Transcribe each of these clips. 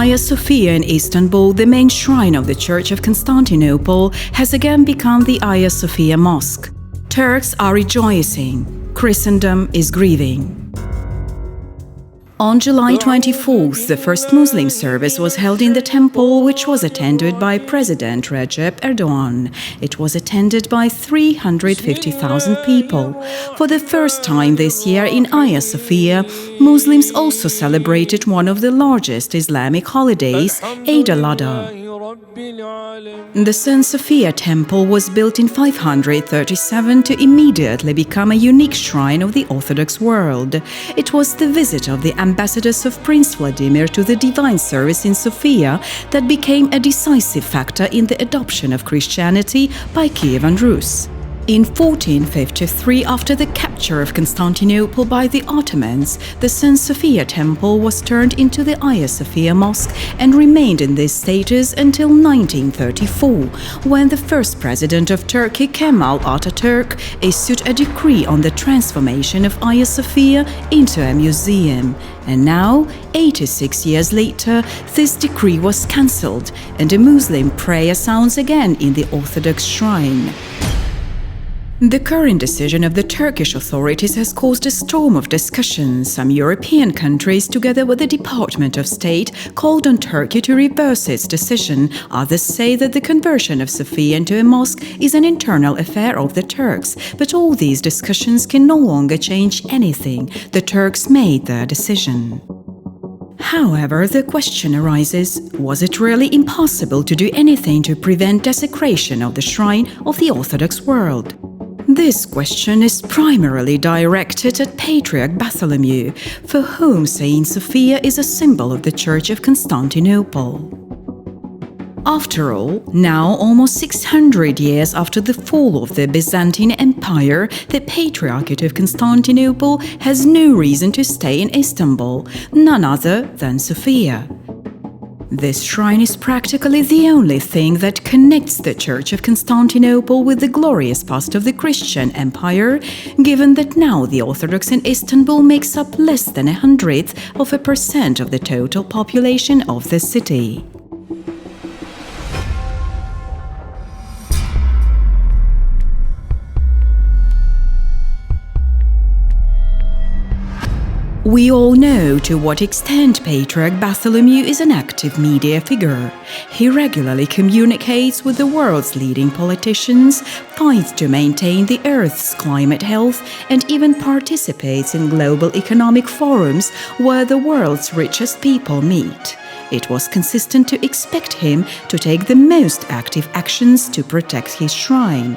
Hagia Sophia in Istanbul, the main shrine of the Church of Constantinople, has again become the Hagia Sophia mosque. Turks are rejoicing. Christendom is grieving. On July 24th, the first Muslim service was held in the temple, which was attended by President Recep Erdogan. It was attended by 350,000 people. For the first time this year in Hagia Sophia, Muslims also celebrated one of the largest Islamic holidays, Eid al-Adha. The St. Sophia Temple was built in 537 to immediately become a unique shrine of the Orthodox world. It was the visit of the ambassadors of Prince Vladimir to the divine service in Sofia that became a decisive factor in the adoption of Christianity by Kievan Rus. In 1453, after the capture of Constantinople by the Ottomans, the St. Sophia Temple was turned into the Hagia Sophia Mosque and remained in this status until 1934, when the first president of Turkey, Kemal Atatürk, issued a decree on the transformation of Hagia Sophia into a museum. And now, 86 years later, this decree was cancelled and a Muslim prayer sounds again in the Orthodox shrine. The current decision of the Turkish authorities has caused a storm of discussion. Some European countries, together with the Department of State, called on Turkey to reverse its decision. Others say that the conversion of Sophia into a mosque is an internal affair of the Turks. But all these discussions can no longer change anything. The Turks made their decision. However, the question arises, was it really impossible to do anything to prevent desecration of the shrine of the Orthodox world? This question is primarily directed at Patriarch Bartholomew, for whom Saint Sophia is a symbol of the Church of Constantinople. After all, now almost 600 years after the fall of the Byzantine Empire, the Patriarchate of Constantinople has no reason to stay in Istanbul, none other than Sophia. This shrine is practically the only thing that connects the Church of Constantinople with the glorious past of the Christian Empire, given that now the Orthodox in Istanbul makes up less than 0.1% of the total population of the city. We all know to what extent Patriarch Bartholomew is an active media figure. He regularly communicates with the world's leading politicians, fights to maintain the Earth's climate health, and even participates in global economic forums where the world's richest people meet. It was consistent to expect him to take the most active actions to protect his shrine.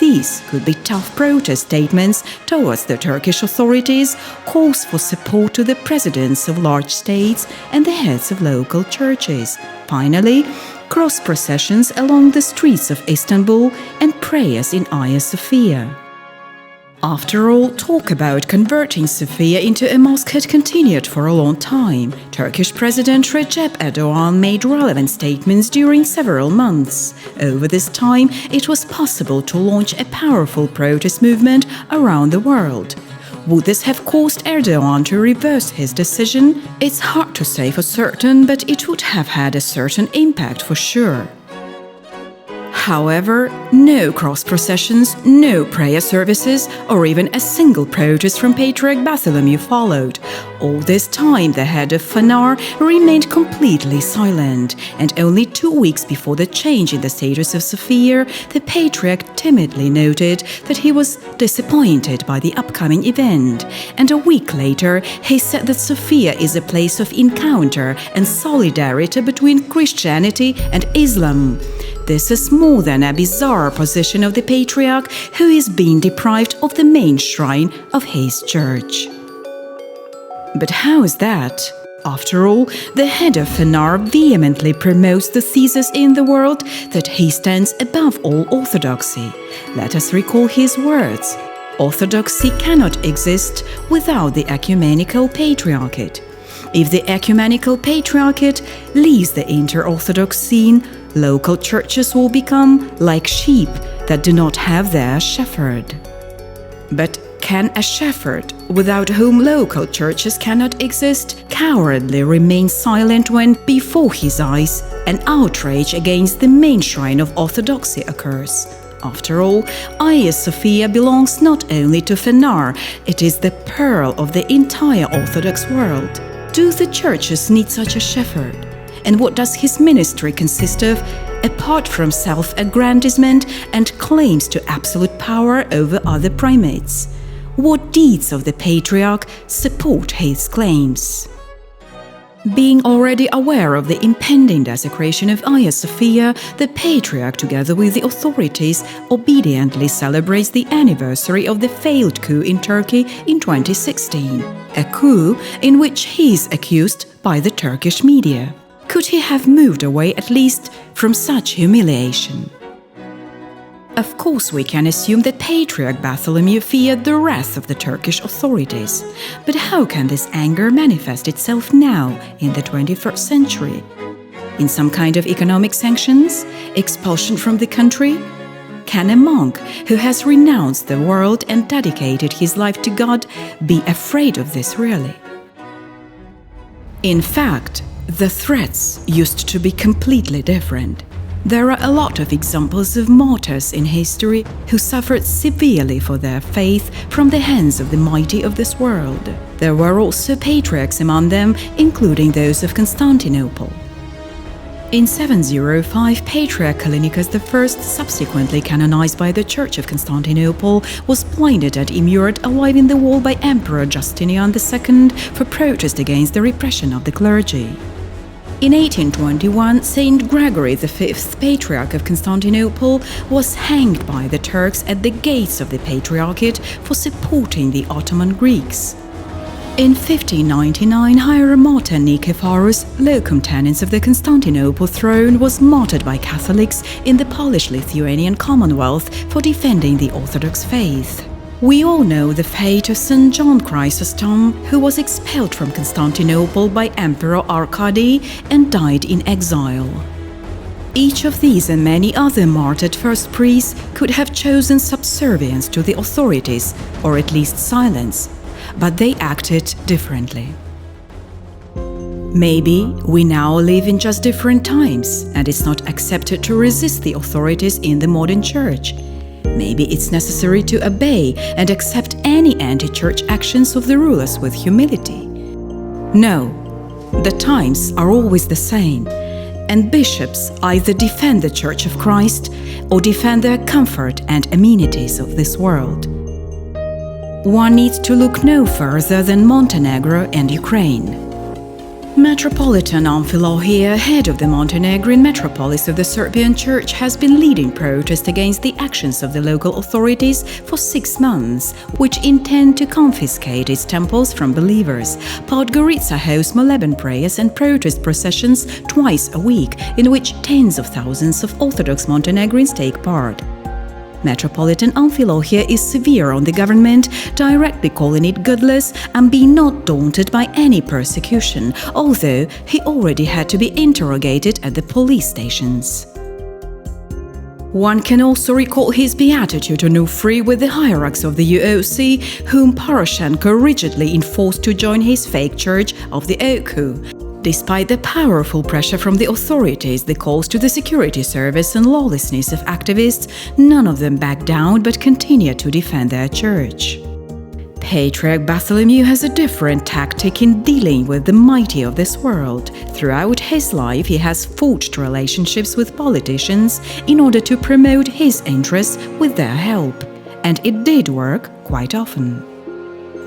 These could be tough protest statements towards the Turkish authorities, calls for support to the presidents of large states and the heads of local churches. Finally, cross processions along the streets of Istanbul and prayers in Hagia Sophia. After all, talk about converting Sophia into a mosque had continued for a long time. Turkish President Recep Erdogan made relevant statements during several months. Over this time, it was possible to launch a powerful protest movement around the world. Would this have caused Erdogan to reverse his decision? It's hard to say for certain, but it would have had a certain impact for sure. However, no cross processions, no prayer services, or even a single protest from Patriarch Bartholomew followed. All this time, the head of Phanar remained completely silent, and only 2 weeks before the change in the status of Sophia, the Patriarch timidly noted that he was disappointed by the upcoming event. And a week later, he said that Sophia is a place of encounter and solidarity between Christianity and Islam. This is more than a bizarre position of the Patriarch, who is being deprived of the main shrine of his church. But how is that? After all, the head of Phanar vehemently promotes the thesis in the world that he stands above all orthodoxy. Let us recall his words. Orthodoxy cannot exist without the ecumenical patriarchate. If the ecumenical patriarchate leaves the inter-orthodox scene, local churches will become like sheep that do not have their shepherd. But can a shepherd, without whom local churches cannot exist, cowardly remain silent when, before his eyes, an outrage against the main shrine of Orthodoxy occurs? After all, Hagia Sophia belongs not only to Phanar, it is the pearl of the entire Orthodox world. Do the churches need such a shepherd? And what does his ministry consist of, apart from self-aggrandizement and claims to absolute power over other primates? What deeds of the Patriarch support his claims? Being already aware of the impending desecration of Hagia Sophia, the Patriarch, together with the authorities, obediently celebrates the anniversary of the failed coup in Turkey in 2016, a coup in which he is accused by the Turkish media. Could he have moved away at least from such humiliation? Of course, we can assume that Patriarch Bartholomew feared the wrath of the Turkish authorities. But how can this anger manifest itself now in the 21st century? In some kind of economic sanctions? Expulsion from the country? Can a monk who has renounced the world and dedicated his life to God be afraid of this really? In fact, the threats used to be completely different. There are a lot of examples of martyrs in history who suffered severely for their faith from the hands of the mighty of this world. There were also patriarchs among them, including those of Constantinople. In 705, Patriarch Callinicus I, subsequently canonized by the Church of Constantinople, was blinded and immured alive in the wall by Emperor Justinian II for protest against the repression of the clergy. In 1821, Saint Gregory V, Patriarch of Constantinople, was hanged by the Turks at the gates of the Patriarchate for supporting the Ottoman Greeks. In 1599, Hieromartyr Nicephorus, locum tenens of the Constantinople throne, was martyred by Catholics in the Polish-Lithuanian Commonwealth for defending the Orthodox faith. We all know the fate of St. John Chrysostom, who was expelled from Constantinople by Emperor Arcady and died in exile. Each of these and many other martyred first priests could have chosen subservience to the authorities, or at least silence, but they acted differently. Maybe we now live in just different times, and it's not accepted to resist the authorities in the modern church. Maybe it's necessary to obey and accept any anti-church actions of the rulers with humility. No, the times are always the same, and bishops either defend the Church of Christ or defend their comfort and amenities of this world. One needs to look no further than Montenegro and Ukraine. Metropolitan Amphilohia, head of the Montenegrin metropolis of the Serbian Church, has been leading protests against the actions of the local authorities for 6 months, which intend to confiscate its temples from believers. Podgorica hosts Moleben prayers and protest processions twice a week, in which tens of thousands of Orthodox Montenegrins take part. Metropolitan Amphilohia is severe on the government, directly calling it godless and being not daunted by any persecution, although he already had to be interrogated at the police stations. One can also recall his beatitude on Nufri with the hierarchs of the UOC, whom Poroshenko rigidly enforced to join his fake church of the OKU. Despite the powerful pressure from the authorities, the calls to the security service and lawlessness of activists, none of them backed down but continued to defend their church. Patriarch Bartholomew has a different tactic in dealing with the mighty of this world. Throughout his life, he has forged relationships with politicians in order to promote his interests with their help. And it did work quite often.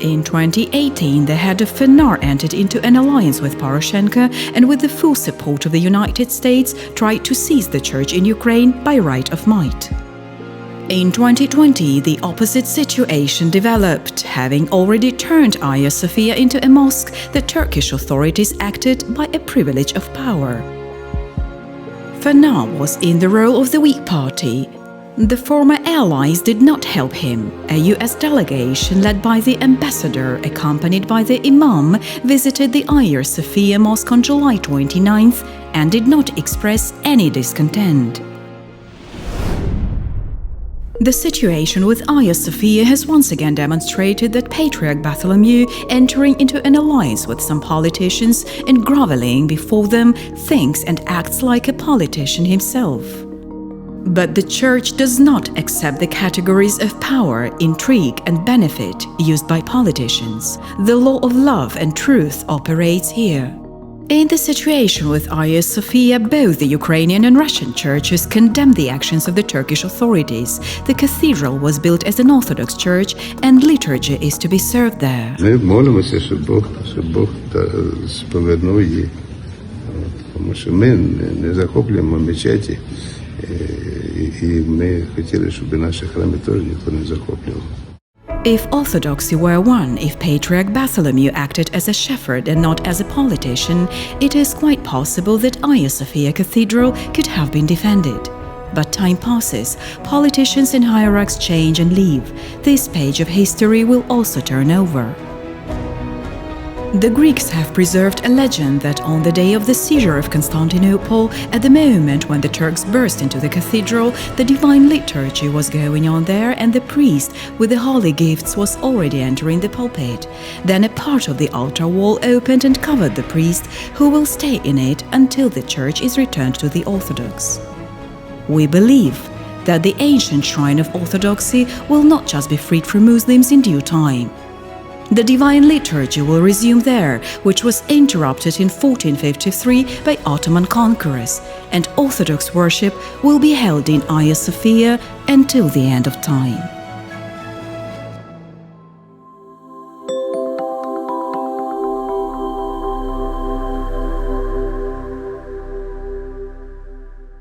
In 2018, the head of Phanar entered into an alliance with Poroshenko and, with the full support of the United States, tried to seize the church in Ukraine by right of might. In 2020, the opposite situation developed. Having already turned Hagia Sophia into a mosque, the Turkish authorities acted by a privilege of power. Phanar was in the role of the weak party. The former allies did not help him. A US delegation led by the ambassador, accompanied by the imam, visited the Hagia Sophia mosque on July 29th and did not express any discontent. The situation with Hagia Sophia has once again demonstrated that Patriarch Bartholomew, entering into an alliance with some politicians and groveling before them, thinks and acts like a politician himself. But the Church does not accept the categories of power, intrigue, and benefit used by politicians. The law of love and truth operates here. In the situation with Hagia Sophia, both the Ukrainian and Russian churches condemned the actions of the Turkish authorities. The cathedral was built as an Orthodox church, and liturgy is to be served there. Ми молимося, щоб Бог повернув її, тому що ми не захоплюємо мечеті, і ми хотіли, щоб наші храми теж ніхто не захоплював. If Orthodoxy were one, if Patriarch Bartholomew acted as a shepherd and not as a politician, it is quite possible that Hagia Sophia Cathedral could have been defended. But time passes, politicians and hierarchs change and leave. This page of history will also turn over. The Greeks have preserved a legend that on the day of the seizure of Constantinople, at the moment when the Turks burst into the cathedral, the divine liturgy was going on there and the priest with the holy gifts was already entering the pulpit. Then a part of the altar wall opened and covered the priest, who will stay in it until the church is returned to the Orthodox. We believe that the ancient shrine of Orthodoxy will not just be freed from Muslims in due time. The divine liturgy will resume there, which was interrupted in 1453 by Ottoman conquerors, and Orthodox worship will be held in Hagia Sophia until the end of time.